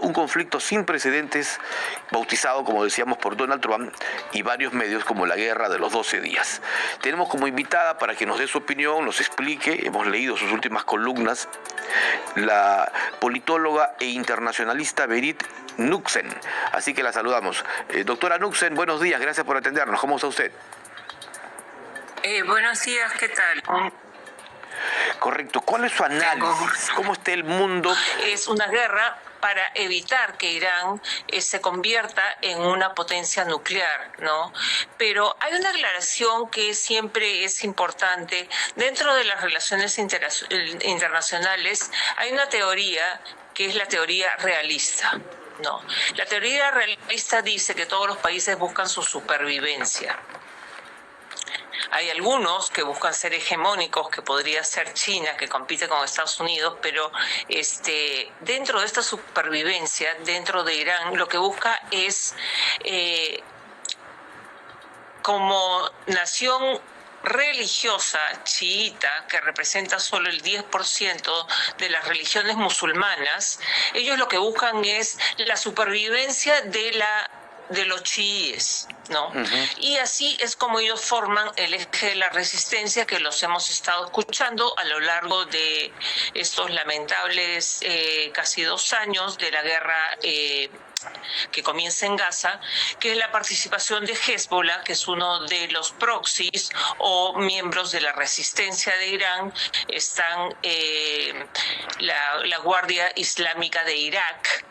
Un conflicto sin precedentes, bautizado, como decíamos, por Donald Trump y varios medios como la guerra de los 12 días. Tenemos como invitada para que nos dé su opinión, nos explique, hemos leído sus últimas columnas, la politóloga e internacionalista Berit Knucksen. Así que la saludamos. Doctora Knucksen, buenos días, gracias por atendernos. ¿Cómo está usted? Buenos días, ¿qué tal? Correcto. ¿Cuál es su análisis? ¿Cómo está el mundo? Es una guerra para evitar que Irán se convierta en una potencia nuclear, ¿no? Pero hay una aclaración que siempre es importante. Dentro de las relaciones internacionales hay una teoría que es la teoría realista, ¿no? La teoría realista dice que todos los países buscan su supervivencia. Hay algunos que buscan ser hegemónicos, que podría ser China, que compite con Estados Unidos, pero dentro de esta supervivencia, dentro de Irán, lo que busca es, como nación religiosa chiita, que representa solo el 10% de las religiones musulmanas, ellos lo que buscan es la supervivencia de los chiíes, ¿no? Y así es como ellos forman el eje de la resistencia, que los hemos estado escuchando a lo largo de estos lamentables casi 2 años de la guerra que comienza en Gaza, que es la participación de Hezbollah, que es uno de los proxies o miembros de la resistencia de Irán. Están la Guardia Islámica de Irak,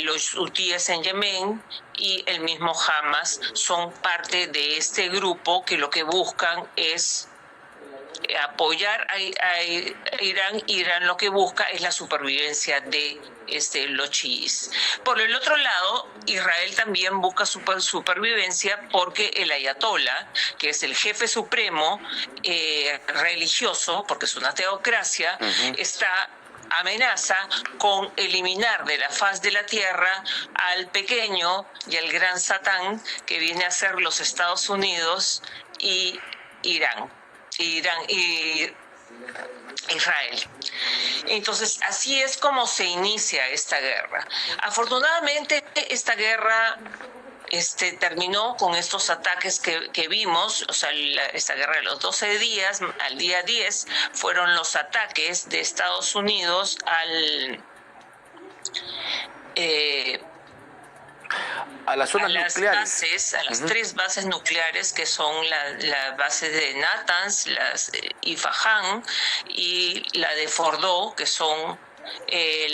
los hutíes en Yemen y el mismo Hamas son parte de este grupo que lo que buscan es apoyar a Irán. Irán lo que busca es la supervivencia de los chiíes. Por el otro lado, Israel también busca supervivencia porque el ayatolá, que es el jefe supremo religioso, porque es una teocracia, amenaza con eliminar de la faz de la tierra al pequeño y al gran Satán, que viene a ser los Estados Unidos y Irán y Israel. Entonces, así es como se inicia esta guerra. Afortunadamente, esta guerra terminó con estos ataques que vimos, o sea, esta guerra de los 12 días, al día 10, fueron los ataques de Estados Unidos a las zonas nucleares. Bases, a las 3 bases nucleares, que son la base de Natanz, y Fajan, y la de Fordow, que son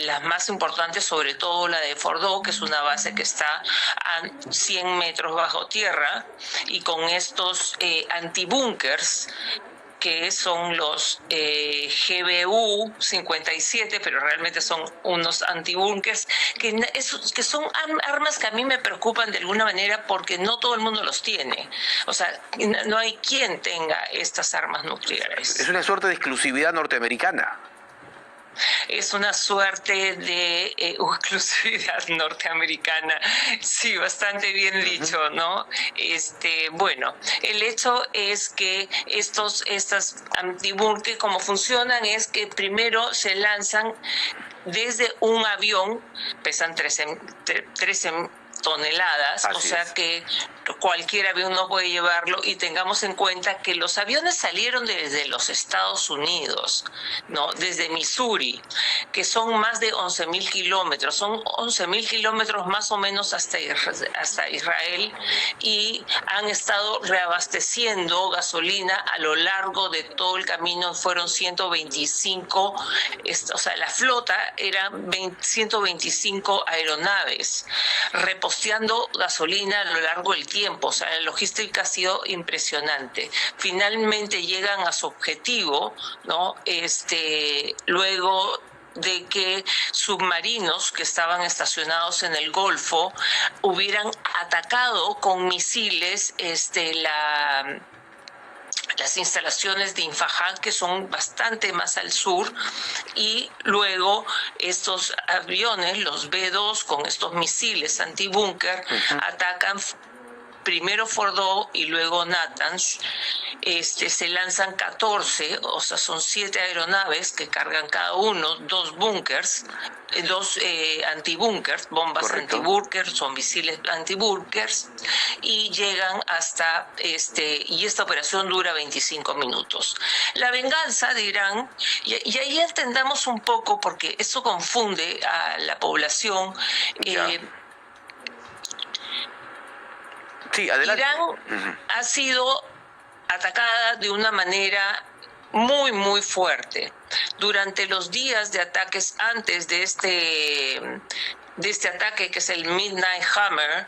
las más importantes, sobre todo la de Fordow, que es una base que está a 100 metros bajo tierra, y con estos antibúnkers, que son los GBU 57, pero realmente son unos antibúnkers, que son armas que a mí me preocupan de alguna manera porque no todo el mundo los tiene. O sea, no hay quien tenga estas armas nucleares. Es una suerte de exclusividad norteamericana. Es una suerte de exclusividad norteamericana. Sí, bastante bien dicho, ¿no? Bueno, el hecho es que estas antibúnker, como funcionan, es que primero se lanzan desde un avión, pesan 13 toneladas, o sea que cualquier avión no puede llevarlo, y tengamos en cuenta que los aviones salieron desde los Estados Unidos, ¿no? Desde Missouri, que son más de 11.000 kilómetros, son 11.000 kilómetros más o menos hasta Israel, y han estado reabasteciendo gasolina a lo largo de todo el camino. Fueron 125, o sea, la flota era 125 aeronaves reposteando gasolina a lo largo del tiempo. O sea, la logística ha sido impresionante. Finalmente llegan a su objetivo, ¿no? Luego de que submarinos que estaban estacionados en el Golfo hubieran atacado con misiles las instalaciones de Infaján, que son bastante más al sur, y luego estos aviones, los B-2, con estos misiles antibúnker, atacan primero Fordow y luego Natanz, se lanzan 14, o sea, son 7 aeronaves que cargan cada uno 2 búnkers, 2 antibúnkers, bombas Correcto. antibúnkers o misiles antibúnkers, y llegan hasta, y esta operación dura 25 minutos. La venganza de Irán, y ahí entendamos un poco, porque eso confunde a la población. Sí, adelante. Irán ha sido atacada de una manera muy, muy fuerte. Durante los días de ataques antes de este ataque, que es el Midnight Hammer,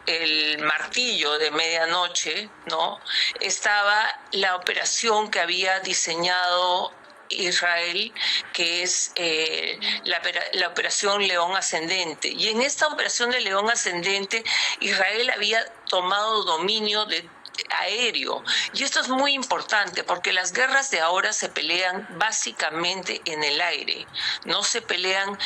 el martillo de medianoche, ¿no? Estaba la operación que había diseñado Israel, que es la operación León Ascendente. Y en esta operación de León Ascendente, Israel había tomado dominio aéreo. Y esto es muy importante porque las guerras de ahora se pelean básicamente en el aire. No se pelean,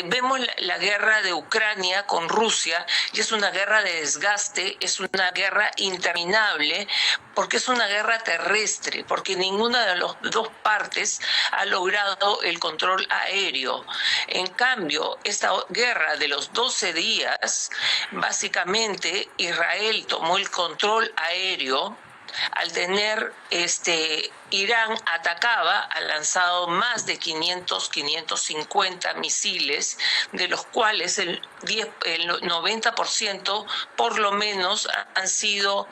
vemos la guerra de Ucrania con Rusia, y es una guerra de desgaste, es una guerra interminable, porque es una guerra terrestre, porque ninguna de las dos partes ha logrado el control aéreo. En cambio, esta guerra de los 12 días, básicamente Israel tomó el control aéreo. Al tener Irán ha lanzado más de 550 misiles, de los cuales el 90% por lo menos han sido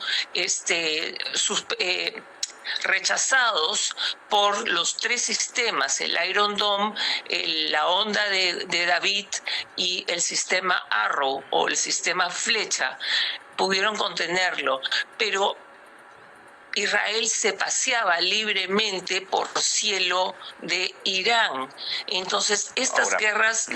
rechazados por los 3 sistemas, el Iron Dome, la onda de David y el sistema Arrow o el sistema Flecha. Pudieron contenerlo, pero Israel se paseaba libremente por cielo de Irán. Entonces, estas guerras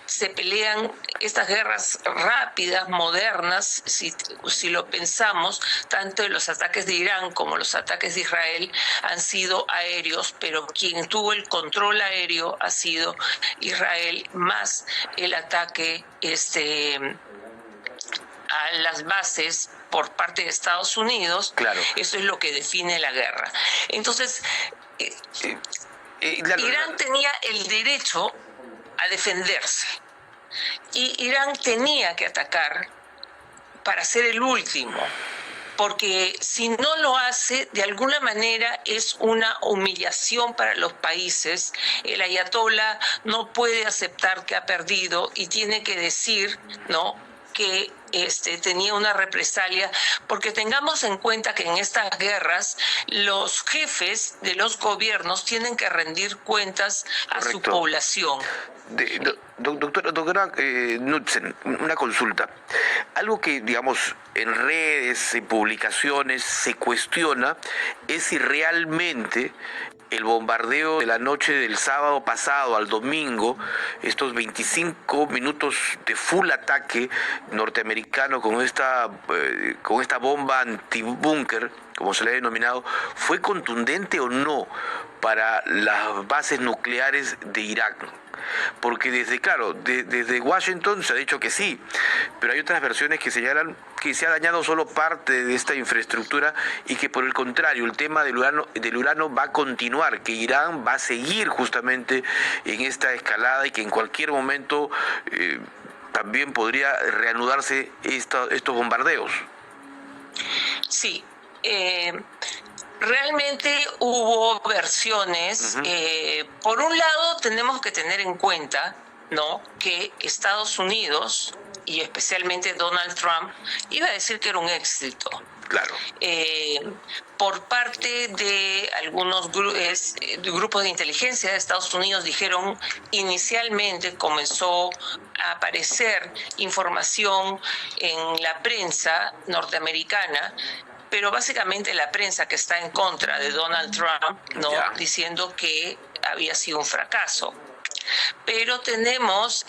se pelean, estas guerras rápidas, modernas, si lo pensamos, tanto los ataques de Irán como los ataques de Israel han sido aéreos, pero quien tuvo el control aéreo ha sido Israel, más el ataque a las bases por parte de Estados Unidos. Claro. Eso es lo que define la guerra. Entonces, Irán tenía el derecho a defenderse, y Irán tenía que atacar para ser el último, porque si no lo hace, de alguna manera es una humillación para los países. El ayatollah no puede aceptar que ha perdido y tiene que decir, ¿no?, que tenía una represalia, porque tengamos en cuenta que en estas guerras los jefes de los gobiernos tienen que rendir cuentas a su población. Doctora Knudsen, una consulta. Algo que, digamos, en redes, en publicaciones, se cuestiona es si realmente el bombardeo de la noche del sábado pasado al domingo, estos 25 minutos de full ataque norteamericano con esta bomba antibúnker, como se le ha denominado, ¿fue contundente o no para las bases nucleares de Irak? Porque desde Washington se ha dicho que sí, pero hay otras versiones que señalan que se ha dañado solo parte de esta infraestructura y que, por el contrario, el tema del urano va a continuar, que Irán va a seguir justamente en esta escalada y que en cualquier momento también podría reanudarse estos bombardeos. Sí. Realmente hubo versiones. Por un lado, tenemos que tener en cuenta, ¿no?, que Estados Unidos, y especialmente Donald Trump, iba a decir que era un éxito. Claro. Por parte de algunos grupos de inteligencia de Estados Unidos, dijeron, inicialmente comenzó a aparecer información en la prensa norteamericana, pero básicamente la prensa que está en contra de Donald Trump, ¿no?, diciendo que había sido un fracaso. Pero tenemos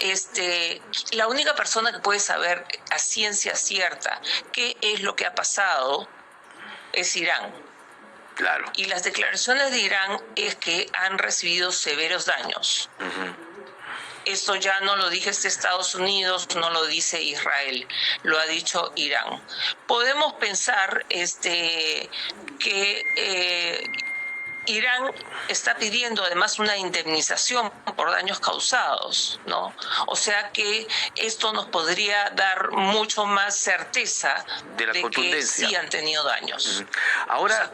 la única persona que puede saber a ciencia cierta qué es lo que ha pasado es Irán. Claro. Y las declaraciones de Irán es que han recibido severos daños. Esto ya no lo dice Estados Unidos, no lo dice Israel, lo ha dicho Irán. Podemos pensar que Irán está pidiendo además una indemnización por daños causados, ¿no? O sea que esto nos podría dar mucho más certeza de que sí han tenido daños. Ahora,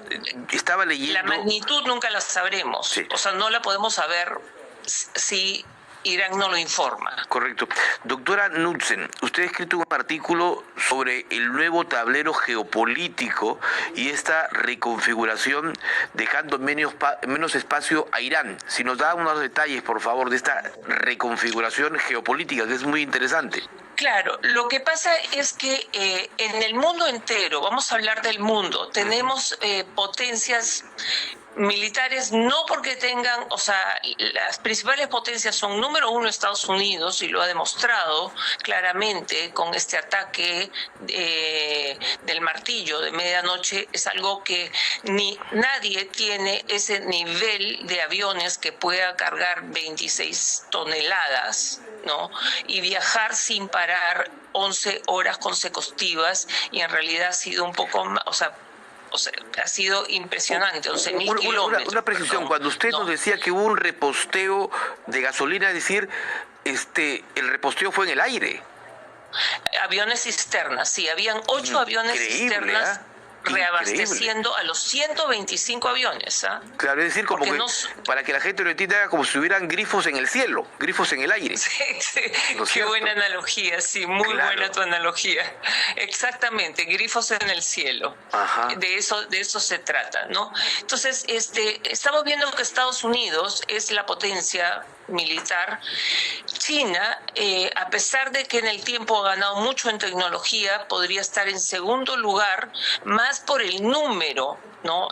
estaba leyendo... La magnitud nunca la sabremos, sí. O sea, no la podemos saber si Irán no lo informa. Correcto. Doctora Knudsen, usted ha escrito un artículo sobre el nuevo tablero geopolítico y esta reconfiguración dejando menos espacio a Irán. Si nos da unos detalles, por favor, de esta reconfiguración geopolítica, que es muy interesante. Claro, lo que pasa es que en el mundo entero, vamos a hablar del mundo, tenemos potencias militares, no porque tengan, o sea, las principales potencias son número uno Estados Unidos, y lo ha demostrado claramente con este ataque del martillo de medianoche. Es algo que nadie tiene ese nivel de aviones que pueda cargar 26 toneladas, ¿no? Y viajar sin parar 11 horas consecutivas, y en realidad ha sido un poco más, o sea, ha sido impresionante, 11.000 kilómetros. Una precisión, cuando usted nos decía que hubo un reposteo de gasolina, es decir, el reposteo fue en el aire. Aviones cisternas, sí, habían 8 aviones cisternas reabasteciendo a los 125 aviones. Claro, es decir, como que, para que la gente lo entienda, era como si hubieran grifos en el cielo, grifos en el aire. Sí, qué buena analogía, sí, muy buena tu analogía. Exactamente, grifos en el cielo. Ajá. De eso se trata, ¿no? Entonces, estamos viendo que Estados Unidos es la potencia militar. China, a pesar de que en el tiempo ha ganado mucho en tecnología, podría estar en segundo lugar, más por el número, ¿no?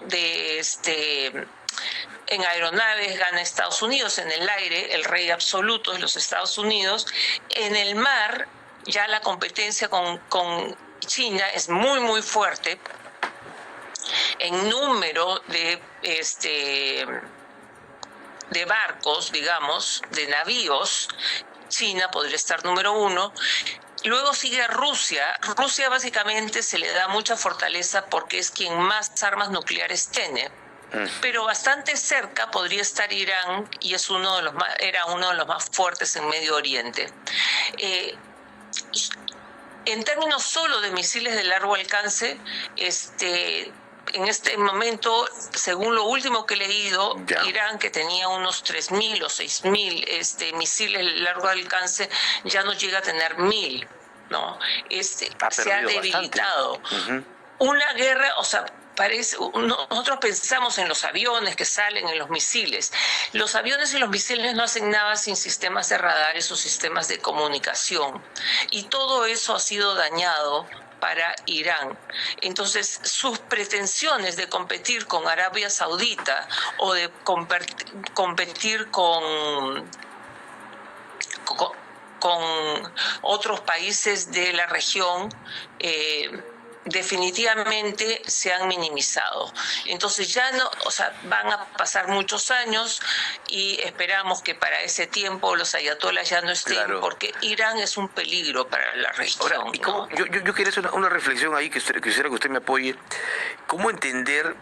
En aeronaves gana Estados Unidos, en el aire el rey absoluto es los Estados Unidos. En el mar ya la competencia con China es muy, muy fuerte. En número de barcos, digamos, de navíos, China podría estar número uno. Luego sigue Rusia. Rusia básicamente se le da mucha fortaleza porque es quien más armas nucleares tiene. Pero bastante cerca podría estar Irán, y era uno de los más fuertes en Medio Oriente. En términos solo de misiles de largo alcance, en este momento, según lo último que he leído, Irán, que tenía unos 3.000 o 6.000 misiles de largo alcance, ya no llega a tener 1.000, ¿no? Se ha debilitado. Una guerra, o sea, nosotros pensamos en los aviones que salen, en los misiles. Los aviones y los misiles no hacen nada sin sistemas de radares o sistemas de comunicación. Y todo eso ha sido dañado para Irán. Entonces, sus pretensiones de competir con Arabia Saudita o de competir con otros países de la región definitivamente se han minimizado. Entonces ya no, o sea, van a pasar muchos años y esperamos que para ese tiempo los ayatolas ya no estén, porque Irán es un peligro para la región. Ahora, ¿no? Yo quería hacer una reflexión ahí, que quisiera que usted me apoye. ¿Cómo entender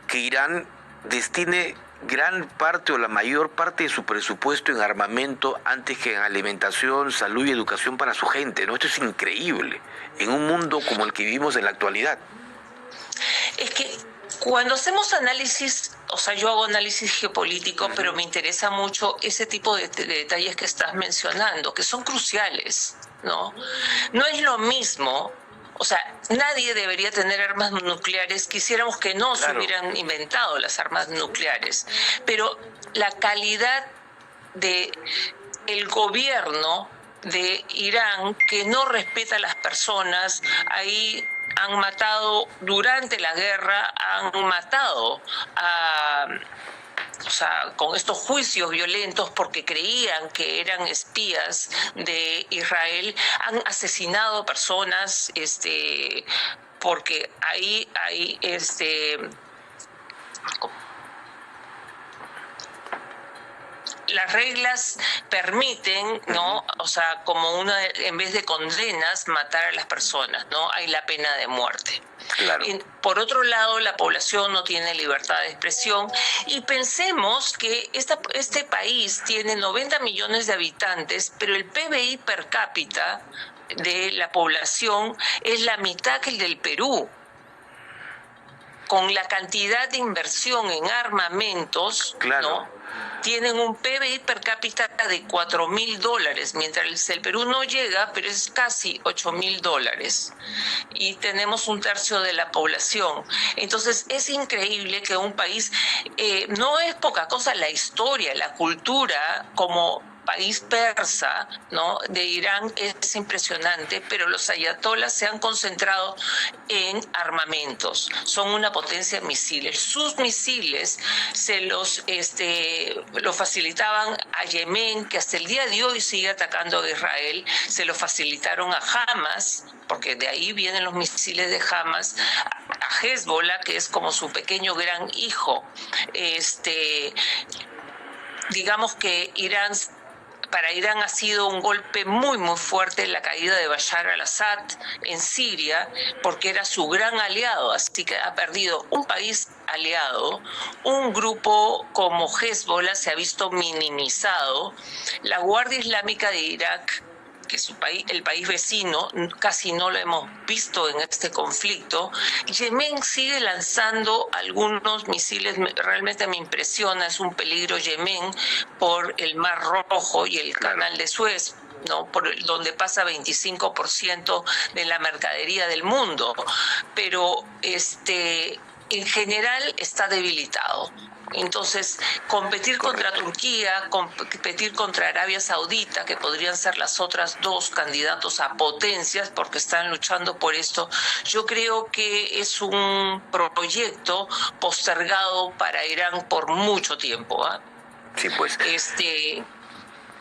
que Irán destine gran parte o la mayor parte de su presupuesto en armamento antes que en alimentación, salud y educación para su gente, ¿no? Esto es increíble en un mundo como el que vivimos en la actualidad. Es que cuando hacemos análisis, o sea, yo hago análisis geopolítico, pero me interesa mucho ese tipo de detalles que estás mencionando, que son cruciales, ¿no? No es lo mismo. O sea, nadie debería tener armas nucleares. Quisiéramos que no se hubieran inventado las armas nucleares. Pero la calidad de el gobierno de Irán, que no respeta a las personas, ahí han matado, durante la guerra, han matado a... O sea, con estos juicios violentos porque creían que eran espías de Israel, han asesinado personas, porque ahí hay las reglas permiten, ¿no? O sea, como en vez de condenas, matar a las personas, ¿no? Hay la pena de muerte. Claro. Por otro lado, la población no tiene libertad de expresión y pensemos que este país tiene 90 millones de habitantes, pero el PBI per cápita de la población es la mitad que el del Perú. Con la cantidad de inversión en armamentos, Claro. ¿no? Tienen un PBI per cápita de $4.000, mientras el Perú no llega, pero es casi $8.000. Y tenemos un tercio de la población. Entonces es increíble que un país, no es poca cosa la historia, la cultura, como país persa, ¿no?, de Irán es impresionante, pero los ayatolas se han concentrado en armamentos. Son una potencia en misiles. Sus misiles se los facilitaban a Yemen, que hasta el día de hoy sigue atacando a Israel. Se lo facilitaron a Hamas, porque de ahí vienen los misiles de Hamas, a Hezbollah, que es como su pequeño gran hijo. Digamos que para Irán ha sido un golpe muy, muy fuerte la caída de Bashar al-Assad en Siria, porque era su gran aliado, así que ha perdido un país aliado, un grupo como Hezbollah se ha visto minimizado, la Guardia Islámica de Irak, que es el país vecino, casi no lo hemos visto en este conflicto. Yemen sigue lanzando algunos misiles, realmente me impresiona, es un peligro Yemen por el Mar Rojo y el Canal de Suez, ¿no?, donde pasa 25% de la mercadería del mundo, pero en general está debilitado. Entonces, competir contra Turquía, competir contra Arabia Saudita, que podrían ser las otras dos candidatos a potencias porque están luchando por esto, yo creo que es un proyecto postergado para Irán por mucho tiempo, ¿eh? Sí, pues.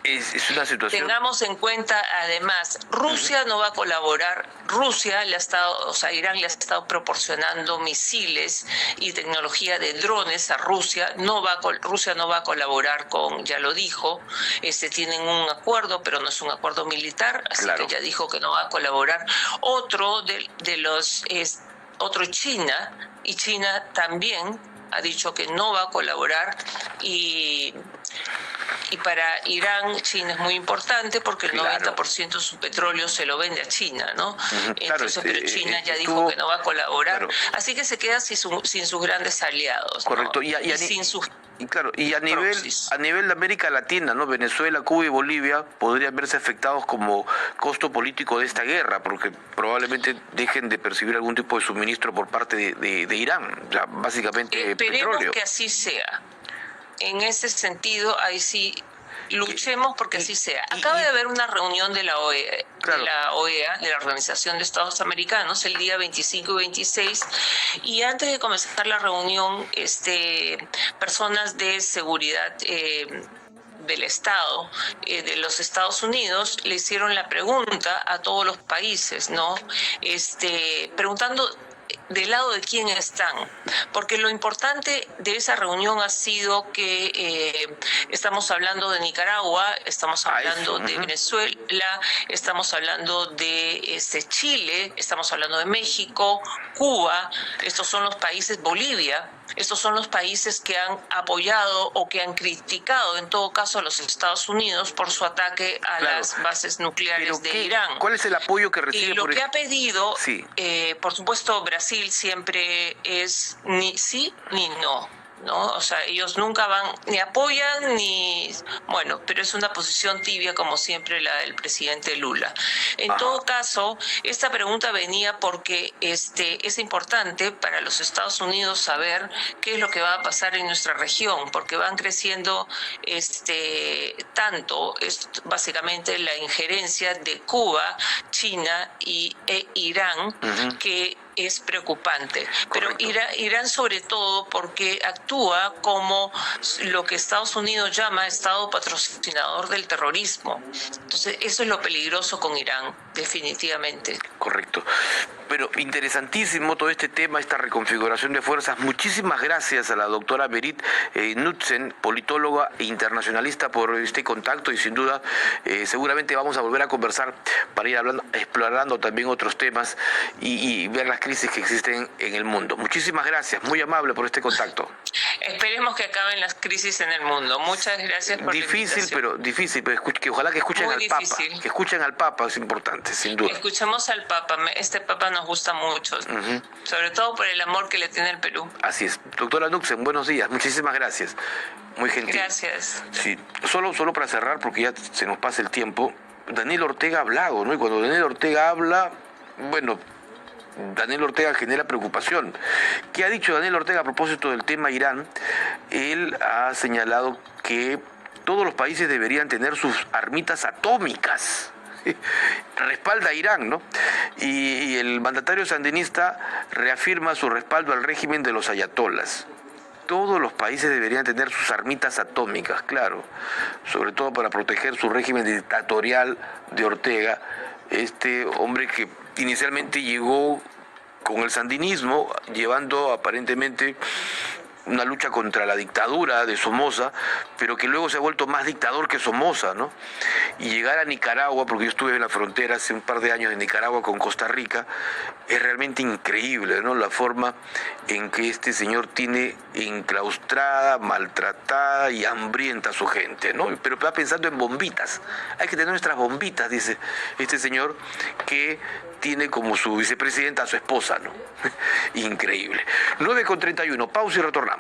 Es una situación. Tengamos en cuenta, además, Rusia no va a colaborar. Irán le ha estado proporcionando misiles y tecnología de drones a Rusia. Rusia no va a colaborar ya lo dijo. Tienen un acuerdo, pero no es un acuerdo militar, así que ya dijo que no va a colaborar. Otro China, y China también ha dicho que no va a colaborar y para Irán, China es muy importante porque el 90% de su petróleo se lo vende a China, ¿no? Entonces, pero China ya dijo que no va a colaborar, así que se queda sin sus grandes aliados. Correcto, ¿no? Y sin sus y a nivel de América Latina, ¿no? Venezuela, Cuba y Bolivia podrían verse afectados como costo político de esta guerra, porque probablemente dejen de percibir algún tipo de suministro por parte de Irán, o sea, básicamente Esperemos petróleo. Que así sea. En ese sentido, ahí sí luchemos porque así sea. Acaba de haber una reunión de la OEA, de la Organización de Estados Americanos, el día 25 y 26, y antes de comenzar la reunión, personas de seguridad del Estado de los Estados Unidos le hicieron la pregunta a todos los países, ¿no? Preguntando del lado de quién están, porque lo importante de esa reunión ha sido que estamos hablando de Nicaragua, estamos hablando de Venezuela, estamos hablando de Chile, estamos hablando de México, Cuba, estos son los países, Bolivia, estos son los países que han apoyado o que han criticado en todo caso a los Estados Unidos por su ataque a las bases nucleares de Irán. ¿Cuál es el apoyo que recibe? Y lo que ha pedido, por supuesto, Brasil siempre es ni sí ni no, ¿no? O sea, ellos nunca ni apoyan pero es una posición tibia como siempre la del presidente Lula. En todo caso, esta pregunta venía porque es importante para los Estados Unidos saber qué es lo que va a pasar en nuestra región, porque van creciendo tanto, es básicamente la injerencia de Cuba, China e Irán, que es preocupante. Correcto. Pero Irán sobre todo porque actúa como lo que Estados Unidos llama Estado patrocinador del terrorismo. Entonces eso es lo peligroso con Irán, definitivamente. Correcto. Pero interesantísimo todo este tema, esta reconfiguración de fuerzas. Muchísimas gracias a la doctora Berit Knudsen, politóloga e internacionalista, por este contacto, y sin duda seguramente vamos a volver a conversar para ir explorando también otros temas y ver las crisis que existen en el mundo. Muchísimas gracias, muy amable por este contacto. Esperemos que acaben las crisis en el mundo. Muchas gracias por difícil, pero que ojalá que escuchen Muy al difícil. Papa. Que escuchen al Papa es importante, sin duda. Escuchemos al Papa. Este Papa nos gusta mucho, sobre todo por el amor que le tiene el Perú. Así es. Doctora Knudsen, buenos días. Muchísimas gracias. Muy gentil. Gracias. Sí, solo para cerrar, porque ya se nos pasa el tiempo, Daniel Ortega ha hablado, ¿no? Y cuando Daniel Ortega habla, bueno, Daniel Ortega genera preocupación. ¿Qué ha dicho Daniel Ortega a propósito del tema Irán? Él ha señalado que todos los países deberían tener sus armitas atómicas. Respalda a Irán, ¿no? Y el mandatario sandinista reafirma su respaldo al régimen de los ayatolas. Todos los países deberían tener sus armitas atómicas, claro, sobre todo para proteger su régimen dictatorial de Ortega, este hombre que inicialmente llegó con el sandinismo, llevando aparentemente una lucha contra la dictadura de Somoza, pero que luego se ha vuelto más dictador que Somoza, ¿no? Y llegar a Nicaragua, porque yo estuve en la frontera hace un par de años en Nicaragua con Costa Rica, es realmente increíble, ¿no? La forma en que este señor tiene enclaustrada, maltratada y hambrienta a su gente, ¿no? Pero va pensando en bombitas. Hay que tener nuestras bombitas, dice este señor, que tiene como su vicepresidenta a su esposa, ¿no? Increíble. 9:31, pausa y retornamos.